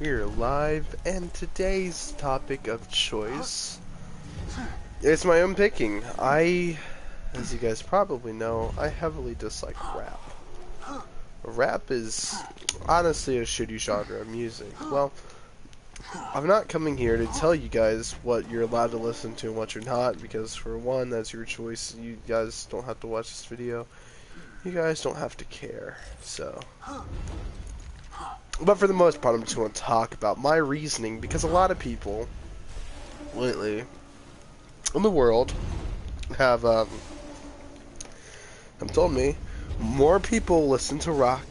We're live, and today's topic of choice is my own picking. As you guys probably know, I heavily dislike rap. Rap is honestly a shitty genre of music. Well, I'm not coming here to tell you guys what you're allowed to listen to and what you're not, because for one, that's your choice. You guys don't have to watch this video. You guys don't have to care. But for the most part, I'm just going to talk about my reasoning, because a lot of people lately in the world have told me more people listen to rock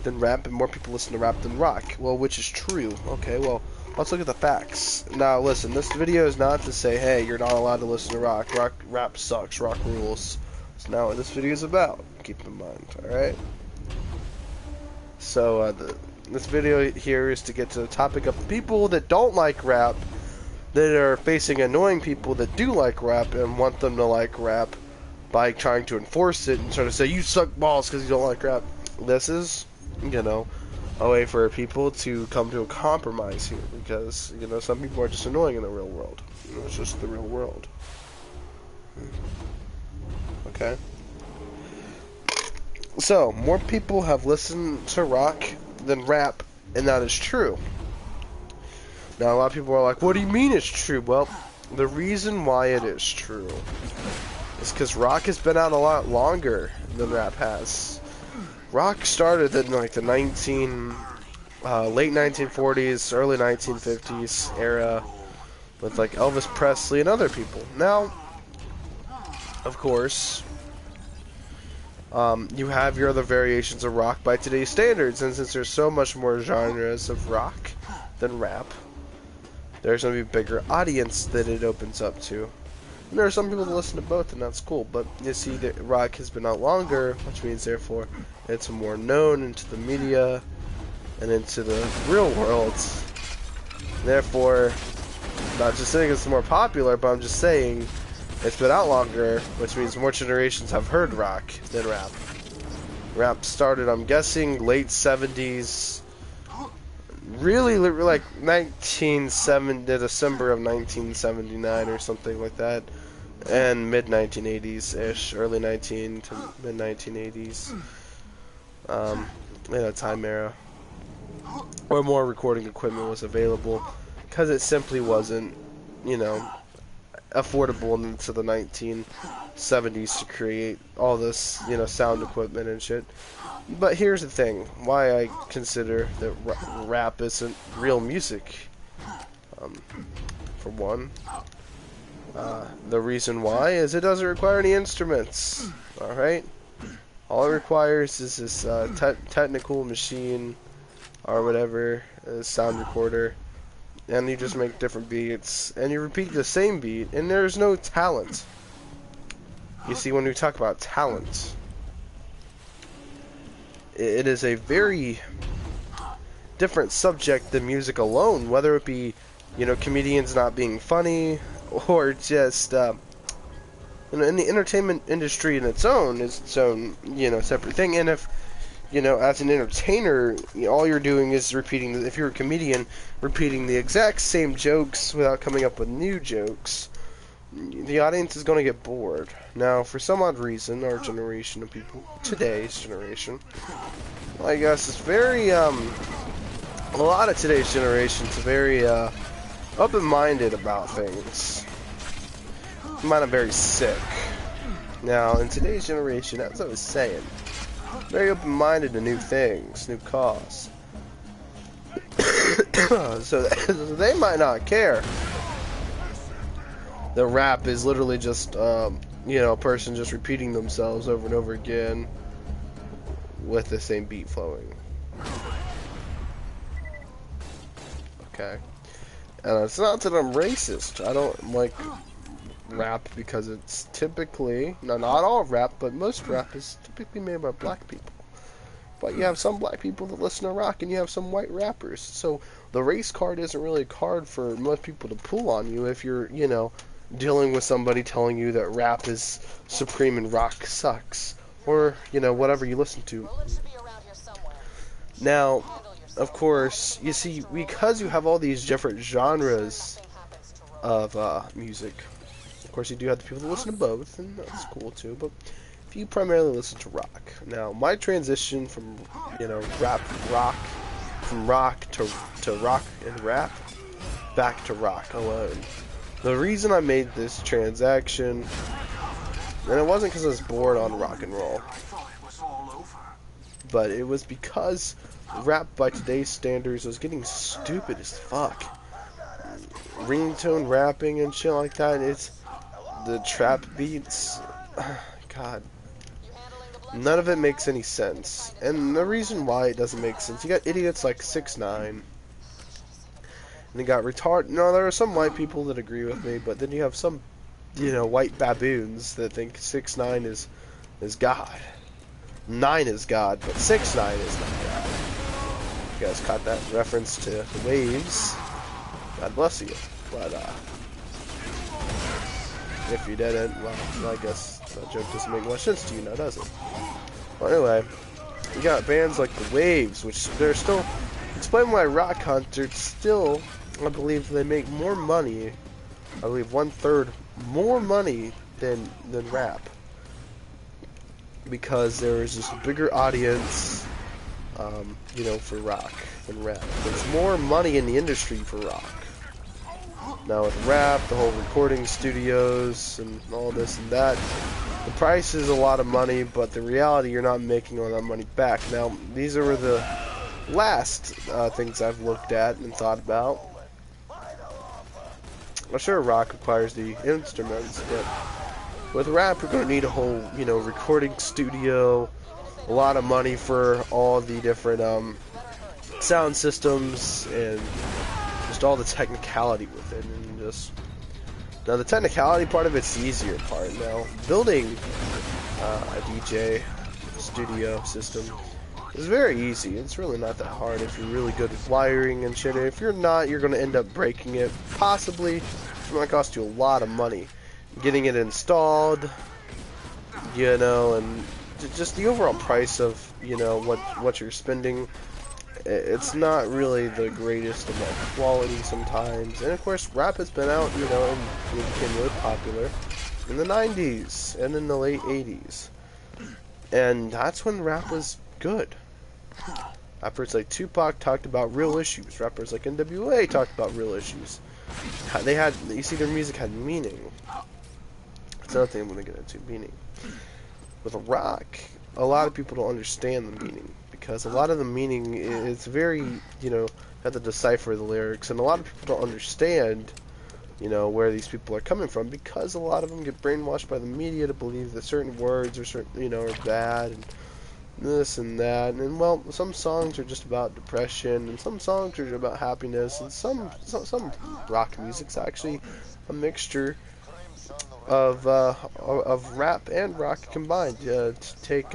than rap, and more people listen to rap than rock. Well, which is true. Okay, well, let's look at the facts. Now, listen, this video is not to say, hey, you're not allowed to listen to rock. Rap sucks. Rock rules. It's not what this video is about. Keep in mind, alright? So, this video here is to get to the topic of people that don't like rap, that are facing annoying people that do like rap and want them to like rap by trying to enforce it and trying to say, you suck balls because you don't like rap. This is, a way for people to come to a compromise here, because, some people are just annoying in the real world. It's just the real world. Okay? So, more people have listened to rock than rap, and that is true. Now, a lot of people are like, what do you mean it's true? Well, the reason why it is true is because rock has been out a lot longer than rap has. Rock started in like the late 1940s, early 1950s era with like Elvis Presley and other people. Now, of course, you have your other variations of rock by today's standards, and since there's so much more genres of rock than rap, there's going to be a bigger audience that it opens up to. And there are some people that listen to both, and that's cool, but you see that rock has been out longer, which means therefore it's more known into the media and into the real world. Therefore, not just saying it's more popular, but I'm just saying it's been out longer, which means more generations have heard rock than rap. Rap started, I'm guessing, late 70s, really like December of 1979 or something like that, and mid 1980s-ish, early 19 to mid 1980s, in a time era where more recording equipment was available, because it simply wasn't, affordable into the 1970s to create all this, sound equipment and shit. But here's the thing, why I consider that rap isn't real music. For one, the reason why is it doesn't require any instruments. Alright? All it requires is this technical machine or whatever, a sound recorder, and you just make different beats, and you repeat the same beat, and there's no talent. You see, when we talk about talent, it is a very different subject than music alone, whether it be, comedians not being funny, or just, in the entertainment industry in its own is its own, separate thing. And if, as an entertainer, all you're doing is repeating, if you're a comedian, repeating the exact same jokes without coming up with new jokes, the audience is going to get bored. Now, for some odd reason, our generation of people, today's generation, I guess it's very, a lot of today's generation is very, open-minded about things. Might have very sick. Now, in today's generation, as I was saying, very open-minded to new things, new cause. So they might not care. The rap is literally just, a person just repeating themselves over and over again with the same beat flowing. Okay. And it's not that I'm racist. I don't like rap because it's typically, not all rap, but most rap is typically made by black people. But you have some black people that listen to rock, and you have some white rappers. So the race card isn't really a card for most people to pull on you if you're, dealing with somebody telling you that rap is supreme and rock sucks. Or, whatever you listen to. Now, of course, you see, because you have all these different genres of music, of course, you do have the people that listen to both, and that's cool too. But if you primarily listen to rock, now my transition from rock from rock to rock and rap back to rock alone. The reason I made this transaction, and it wasn't because I was bored on rock and roll, but it was because rap by today's standards was getting stupid as fuck. Ringtone rapping and shit like that, it's the trap beats, god, none of it makes any sense. And the reason why it doesn't make sense, you got idiots like 6ix9ine, and you got retard. No, there are some white people that agree with me, but then you have some, white baboons that think 6ix9ine is God. 9 is God, but 6ix9ine is not God. You guys caught that reference to the Waves? God bless you. But if you didn't, well, I guess that joke doesn't make much sense to you now, does it? Well, anyway, you got bands like the Waves, which they're still, explain why rock concerts still, I believe they make more money, I believe 1/3 more money than rap, because there is just a bigger audience, for rock than rap. There's more money in the industry for rock. Now with rap, the whole recording studios and all this and that, the price is a lot of money, but the reality, you're not making all that money back. Now, these are the last things I've looked at and thought about. I'm sure rock requires the instruments, but with rap, you're going to need a whole, recording studio, a lot of money for all the different sound systems, and just all the technicality with it. And just now, the technicality part of it's the easier part. Now, building a DJ studio system is very easy. It's really not that hard if you're really good at wiring and shit. If you're not, you're going to end up breaking it. Possibly, it's going to cost you a lot of money getting it installed, and just the overall price of, what you're spending. It's not really the greatest amount of quality sometimes. And of course, rap has been out, and it became really popular in the 90s and in the late 80s. And that's when rap was good. Rappers like Tupac talked about real issues. Rappers like NWA talked about real issues. You see, their music had meaning. That's another thing I'm going to get into, meaning. With rock, a lot of people don't understand the meaning, because a lot of the meaning is very, you have to decipher the lyrics, and a lot of people don't understand, where these people are coming from, because a lot of them get brainwashed by the media to believe that certain words are are bad, and this and that. And well, some songs are just about depression, and some songs are about happiness, and some rock music's actually a mixture of rap and rock combined. Take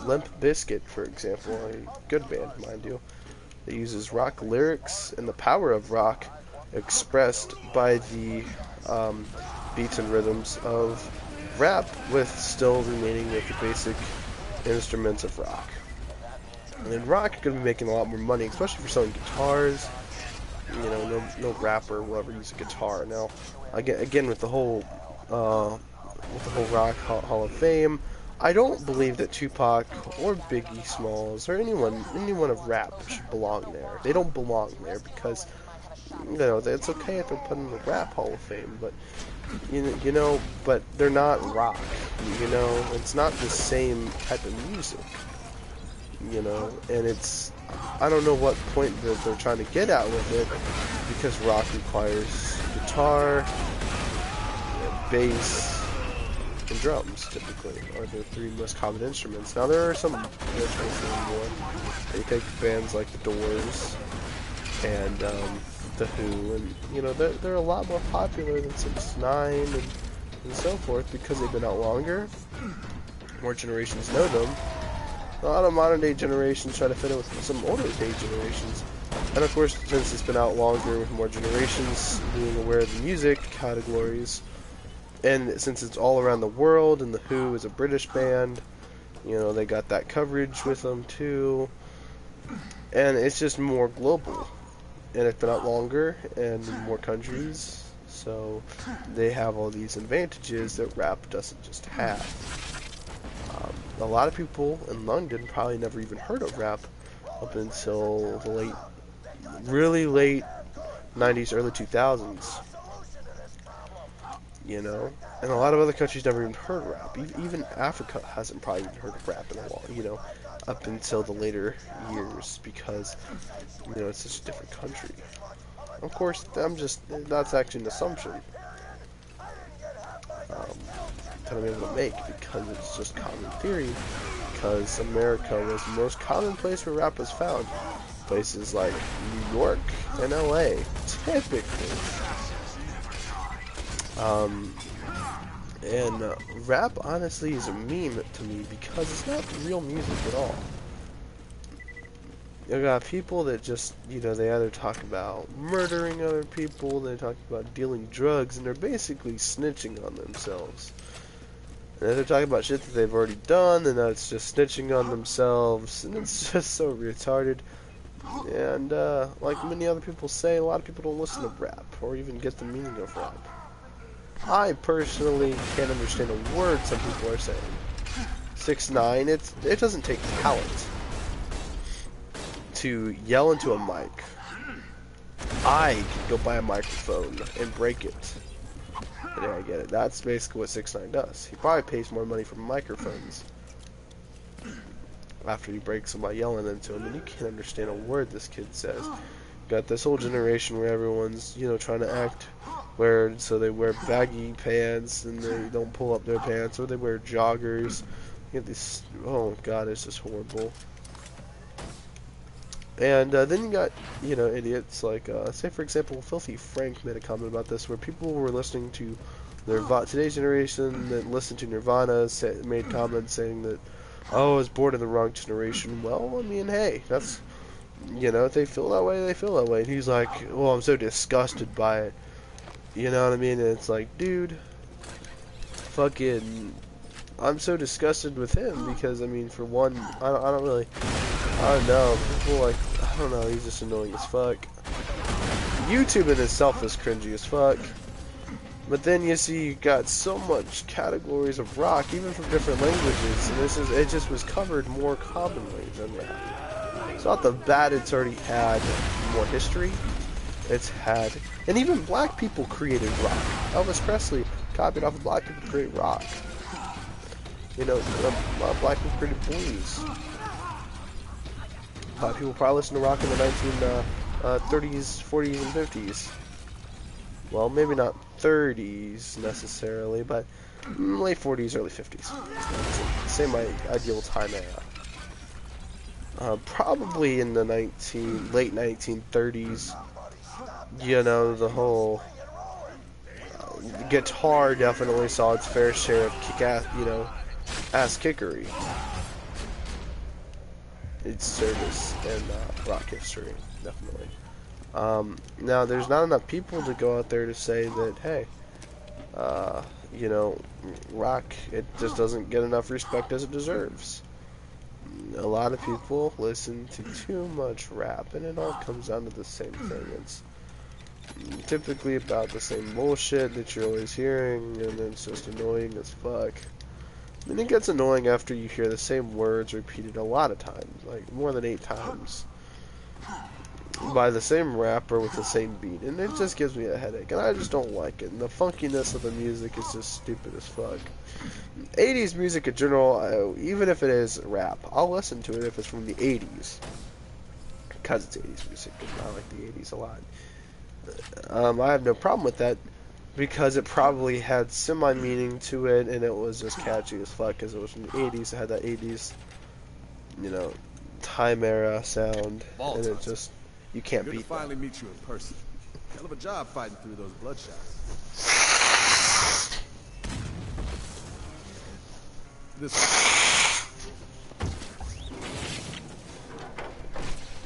Limp Bizkit, for example, a good band, mind you, that uses rock lyrics and the power of rock expressed by the beats and rhythms of rap, with still remaining with the basic instruments of rock. And rock is going to be making a lot more money, especially for selling guitars. No rapper will ever use a guitar. Now, again with the whole Rock Hall of Fame, I don't believe that Tupac or Biggie Smalls or anyone of rap should belong there. They don't belong there because, it's okay if they're put in the Rap Hall of Fame, but but they're not rock. It's not the same type of music. And it's, I don't know what point that they're trying to get at with it, because rock requires guitar, bass, and drums, typically, are the 3 most common instruments. Now, there are some instruments more. You take bands like The Doors and The Who, and, they're a lot more popular than 6ix9ine and so forth, because they've been out longer. More generations know them. A lot of modern day generations try to fit in with some older day generations. And of course, since it's been out longer with more generations being aware of the music categories, and since it's all around the world, and The Who is a British band, You know, they got that coverage with them too, and it's just more global, and it's been out longer and in more countries, so they have all these advantages that rap doesn't just have. A lot of people in London probably never even heard of rap up until the really late 90s, early 2000s, you know? And a lot of other countries never even heard of rap. Even Africa hasn't probably even heard of rap in a while, you know, up until the later years, because, you know, it's such a different country. Of course, that's actually an assumption that I'm able to make, because it's just common theory, because America was the most common place where rap was found. Places like New York and LA, typically. And rap, honestly, is a meme to me, because it's not real music at all. You got people that just, you know, they either talk about murdering other people, they talk about dealing drugs, and they're basically snitching on themselves. And they're talking about shit that they've already done, and it's just snitching on themselves, and it's just so retarded. And, like many other people say, a lot of people don't listen to rap, or even get the meaning of rap. I personally can't understand a word some people are saying. 6ix9ine, it doesn't take talent to yell into a mic. I can go buy a microphone and break it. And I get it. That's basically what 6ix9ine does. He probably pays more money for microphones after he breaks them by yelling into him, and you can't understand a word this kid says. Got this whole generation where everyone's, you know, trying to act weird, so they wear baggy pants and they don't pull up their pants, or they wear joggers. You get this, oh god, it's just horrible. And then you got, you know, idiots like, say for example, Filthy Frank made a comment about this, where people were listening to today's generation that listened to Nirvana made comments saying that, oh, I was born in the wrong generation. Well, I mean, hey, that's, you know, if they feel that way, they feel that way. And he's like, well, I'm so disgusted by it. You know what I mean? And it's like, dude, fucking, I'm so disgusted with him because, I mean, for one, I don't know, people like, I don't know, he's just annoying as fuck. YouTube in itself is cringy as fuck. But then you see you got so much categories of rock, even from different languages, and it just was covered more commonly than rap. It's not the bad, it's already had more history. It's had, and even black people created rock. Elvis Presley copied off of black people to create rock. You know, a lot of black people created blues. People probably listened to rock in the 1930s, 40s, and 50s. Well, maybe not 30s necessarily, but late 40s, early 50s. Same ideal time era. Probably in the late 1930s, you know, the whole guitar definitely saw its fair share of kick-ass, you know, ass kickery. Its service in rock history, definitely. Now, there's not enough people to go out there to say that, hey, you know, rock, it just doesn't get enough respect as it deserves. A lot of people listen to too much rap, and it all comes down to the same thing. It's typically about the same bullshit that you're always hearing, and it's just annoying as fuck. And it gets annoying after you hear the same words repeated a lot of times, like more than 8 times, by the same rapper with the same beat, and it just gives me a headache, and I just don't like it, and the funkiness of the music is just stupid as fuck. 80s music in general, even if it is rap, I'll listen to it if it's from the 80s, because it's 80s music, and I like the 80s a lot. I have no problem with that, because it probably had semi-meaning to it, and it was just catchy as fuck, because it was from the 80s, it had that 80s, you know, time era sound, and it just, you can't beat that. Finally meet you in person. Hell of a job fighting through those bloodshots.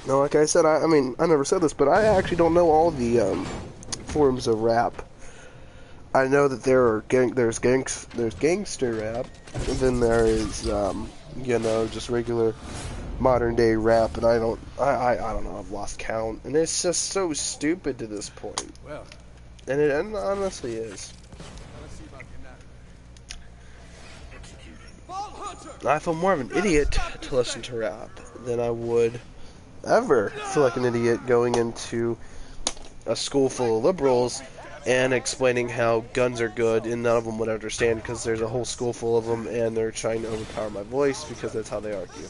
No, like I said, I mean, I never said this, but I actually don't know all the forms of rap. I know that there's gangster rap, and then there is you know, just regular modern day rap, and I don't know, I've lost count, and it's just so stupid to this point. Well, And it honestly is. let's see about I feel more of an idiot to listen to rap than I would ever feel like an idiot going into a school full of liberals and explaining how guns are good, and none of them would understand because there's a whole school full of them and they're trying to overpower my voice because that's how they argue.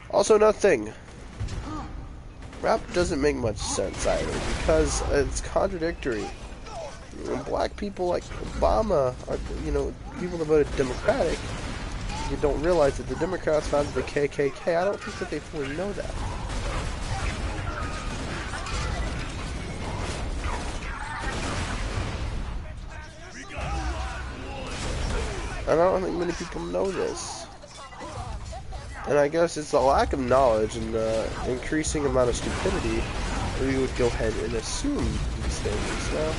Also, another thing, rap doesn't make much sense either because it's contradictory. Black people like Obama, are, you know, people that voted Democratic, you don't realize that the Democrats founded the KKK. I don't think that they fully know that. And I don't think many people know this. And I guess it's the lack of knowledge and the increasing amount of stupidity where you would go ahead and assume these things. Now,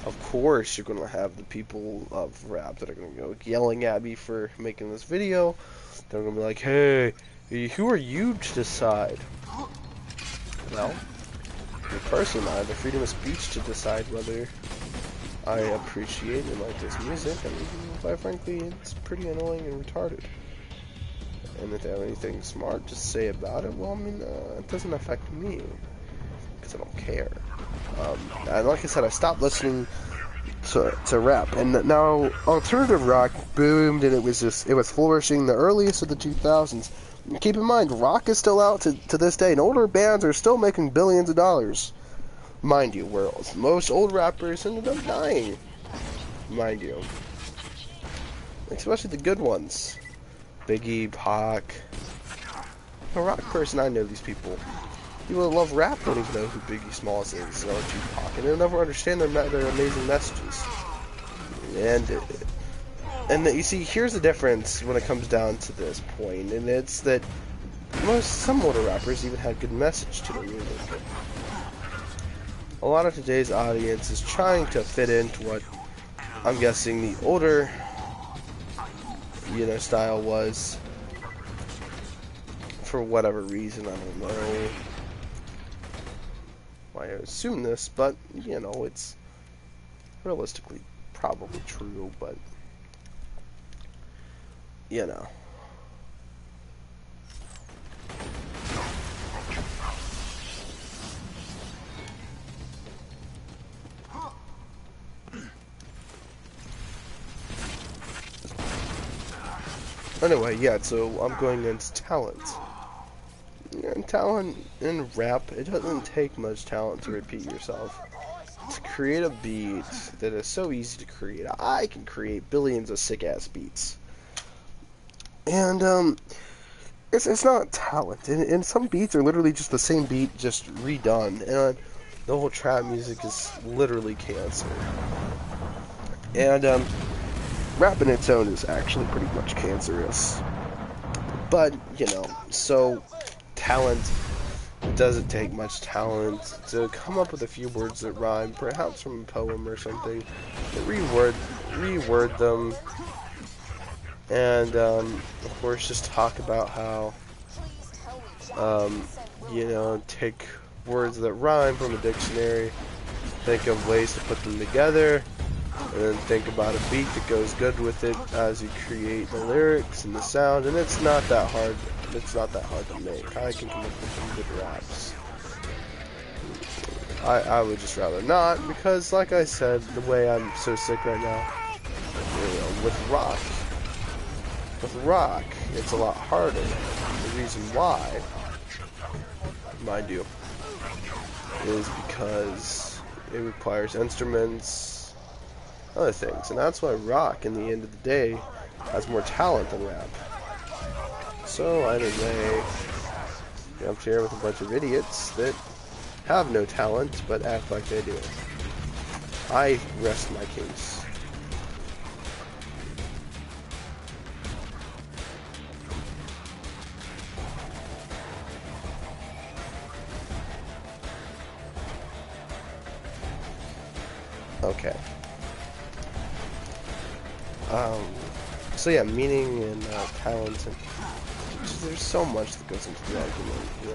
of course, you're going to have the people of rap that are going to go yelling at me for making this video. They're going to be like, hey, who are you to decide? Well, me personally, I have the freedom of speech to decide whether I appreciate and like this music, and quite frankly, it's pretty annoying and retarded. And if they have anything smart to say about it, well, I mean, it doesn't affect me, because I don't care. And like I said, I stopped listening to rap, and now alternative rock boomed, and it was flourishing in the earliest of the 2000s. And keep in mind, rock is still out to this day, and older bands are still making billions of dollars. Mind you, where most old rappers ended up dying. Mind you. Especially the good ones. Biggie, Pac. A rock person, I know these people. People that love rap don't even know who Biggie Smalls is or Tupac, and they'll never understand their amazing messages. And you see, here's the difference when it comes down to this point, and it's that some older rappers even had good message to their music. A lot of today's audience is trying to fit into what I'm guessing the older, you know, style was. For whatever reason, I don't know why I assume this, but, you know, it's realistically probably true, but, you know. Anyway, yeah, so I'm going into talent. And talent in rap, it doesn't take much talent to repeat yourself. To create a beat that is so easy to create. I can create billions of sick-ass beats. And, it's not talent. And some beats are literally just the same beat, just redone. And the whole trap music is literally cancer. And, rap in its own is actually pretty much cancerous. But, you know, so talent, it doesn't take much talent to come up with a few words that rhyme, perhaps from a poem or something, and reword them, and, of course, just talk about how, you know, take words that rhyme from a dictionary, think of ways to put them together, and then think about a beat that goes good with it as you create the lyrics and the sound, and it's not that hard. It's not that hard to make. I can come up with some good raps. I would just rather not, because like I said, the way I'm so sick right now, you know, with rock, it's a lot harder. The reason why, mind you, is because it requires instruments, other things, and that's why rock, in the end of the day, has more talent than rap. So either way, I'm up here with a bunch of idiots that have no talent but act like they do. I rest my case. Okay. So yeah, meaning and talent, and there's so much that goes into the argument, you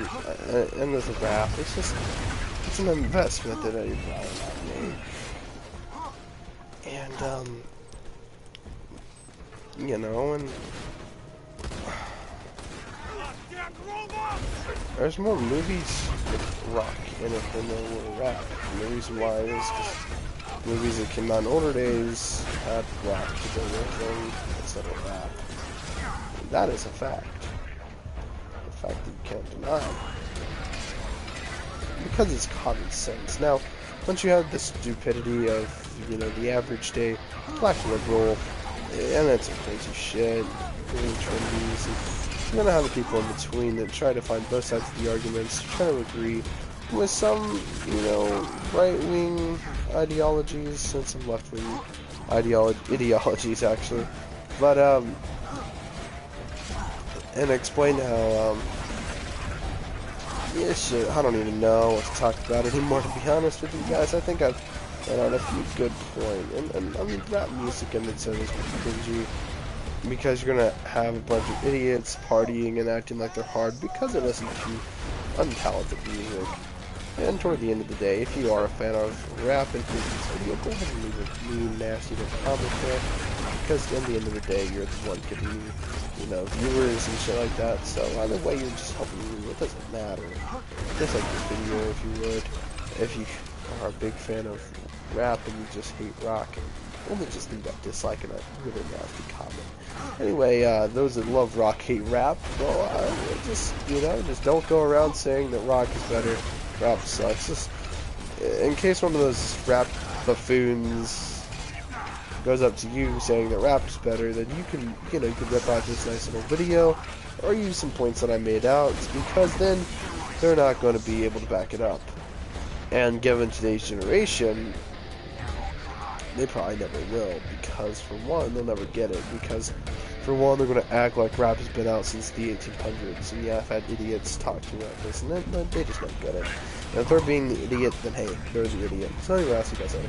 know. And with the rap, it's an investment that I'd rather not make. And you know, and there's more movies with rock in it than there were rap. And the reason why is because movies that came out in older days had rock to go with them instead of rap. And that is a fact. A fact that you can't deny. Because it's common sense. Now, once you have the stupidity of, you know, the average day black liberal, and that's some crazy shit, really trendies, and you're gonna have the people in between that try to find both sides of the arguments, try to agree with some, you know, right-wing ideologies and some left-wing ideologies, actually. But, and explain how, yeah, shit, I don't even know what to talk about anymore, to be honest with you guys. I think I've hit on a few good points. And I mean, rap music in itself is cringy, because you're gonna have a bunch of idiots partying and acting like they're hard because they listen to untalented music. And toward the end of the day, if you are a fan of rap and this video, go ahead and leave a mean, nasty little comment there, because at the end of the day, you're the one getting, you know, viewers and shit like that. So either way, you're just helping me. It doesn't matter. Just like this video, if you would. If you are a big fan of rap and you just hate rock, only just leave that dislike and a really nasty comment. Anyway, those that love rock hate rap. Well, just, you know, just don't go around saying that rock is better. Rap sucks. Just in case one of those rap buffoons goes up to you saying that rap is better, then you can, you know, you can rip out this nice little video or use some points that I made out, because then they're not going to be able to back it up. And given today's generation, they probably never will, because for one, they'll never get it, because for one, they're going to act like rap has been out since the 1800s, and yeah, I've had idiots talk to me about this, and they just don't get it. And if they're being the idiot, then hey, they're the idiot. So anyway, I'll see you guys later.